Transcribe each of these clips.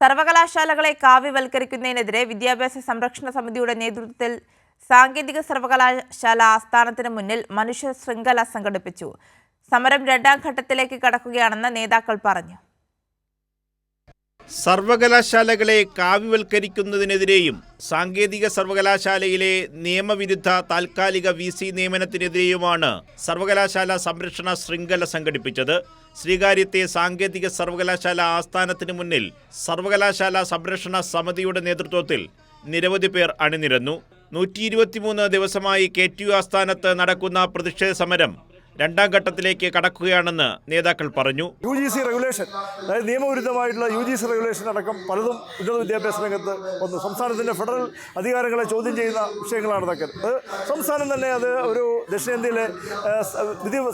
സർവകലാശാലകളെ കാവ്യവൽക്കരിക്കുന്നതിനെതിരെ വിദ്യാഭ്യാസ സംരക്ഷണ സമിതിയുടെ നേതൃത്വത്തിൽ സാങ്കേതിക സർവകലാശാല ആസ്ഥാനത്തിന് മുന്നിൽ മനുഷ്യ ശൃംഖല സംഘടിപ്പിച്ചു. സമരം രണ്ടാം ഘട്ടത്തിലേക്ക് കടക്കുകയാണെന്ന് നേതാക്കൾ പറഞ്ഞു. സർവകലാശാലകളെ കാവ്യവൽക്കരിക്കുന്നതിനെതിരെയും സാങ്കേതിക സർവകലാശാലയിലെ നിയമവിരുദ്ധ താൽക്കാലിക VC നിയമനത്തിനെതിരെയുമാണ് സർവകലാശാല സംരക്ഷണ ശൃംഖല സംഘടിപ്പിച്ചത്. ശ്രീകാര്യത്തെ സാങ്കേതിക സർവകലാശാല ആസ്ഥാനത്തിന് മുന്നിൽ സർവകലാശാല സംരക്ഷണ സമിതിയുടെ നേതൃത്വത്തിൽ നിരവധി പേർ അണിനിരന്നു. 123 ദിവസമായി KTU ആസ്ഥാനത്ത് നടക്കുന്ന പ്രതിഷേധ സമരം രണ്ടാം ഘട്ടത്തിലേക്ക് കടക്കുകയാണെന്ന് നേതാക്കൾ പറഞ്ഞു. UGC റെഗുലേഷൻ, അതായത് നിയമവിരുദ്ധമായിട്ടുള്ള UGC റെഗുലേഷൻ അടക്കം പലതും ഉന്നത വിദ്യാഭ്യാസ രംഗത്ത് വന്നു. സംസ്ഥാനത്തിൻ്റെ ഫെഡറൽ അധികാരങ്ങളെ ചോദ്യം ചെയ്യുന്ന വിഷയങ്ങളാണ് ഇതൊക്കെ. സംസ്ഥാനം തന്നെ അത് ഒരു ദക്ഷിണേന്ത്യയിലെ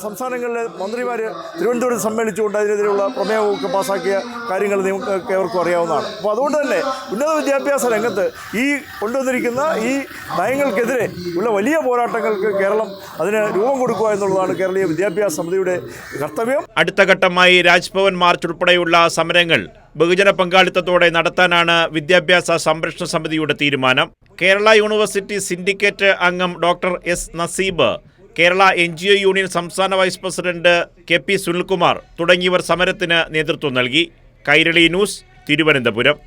സംസ്ഥാനങ്ങളിലെ മന്ത്രിമാർ തിരുവനന്തപുരത്ത് സമ്മേളിച്ചുകൊണ്ട് അതിനെതിരെയുള്ള പ്രമേയമൊക്കെ പാസ്സാക്കിയ കാര്യങ്ങൾ നിങ്ങൾക്ക് ഏവർക്കും അറിയാവുന്നതാണ്. അപ്പോൾ അതുകൊണ്ട് തന്നെ ഉന്നത വിദ്യാഭ്യാസ രംഗത്ത് ഈ കൊണ്ടുവന്നിരിക്കുന്ന ഈ നയങ്ങൾക്കെതിരെ ഉള്ള വലിയ പോരാട്ടങ്ങൾക്ക് കേരളം അതിന് രൂപം കൊടുക്കുക എന്നുള്ളതാണ് കേരളീയ വിദ്യാഭ്യാസ സമിതിയുടെ കർത്തവ്യം. അടുത്ത ഘട്ടമായി രാജ്ഭവൻ മാർച്ച് ഉൾപ്പെടെയുള്ള സമരങ്ങൾ ബഹുജന പങ്കാളിത്തത്തോടെ നടത്താനാണ് വിദ്യാഭ്യാസ സംരക്ഷണ സമിതിയുടെ തീരുമാനം. കേരള യൂണിവേഴ്സിറ്റി സിൻഡിക്കേറ്റ് അംഗം ഡോക്ടർ S. നസീബ്, കേരള NGO യൂണിയൻ സംസ്ഥാന വൈസ് പ്രസിഡന്റ് KP സുനിൽകുമാർ തുടങ്ങിയവർ സമരത്തിന് നേതൃത്വം നൽകി. കൈരളി ന്യൂസ്, തിരുവനന്തപുരം.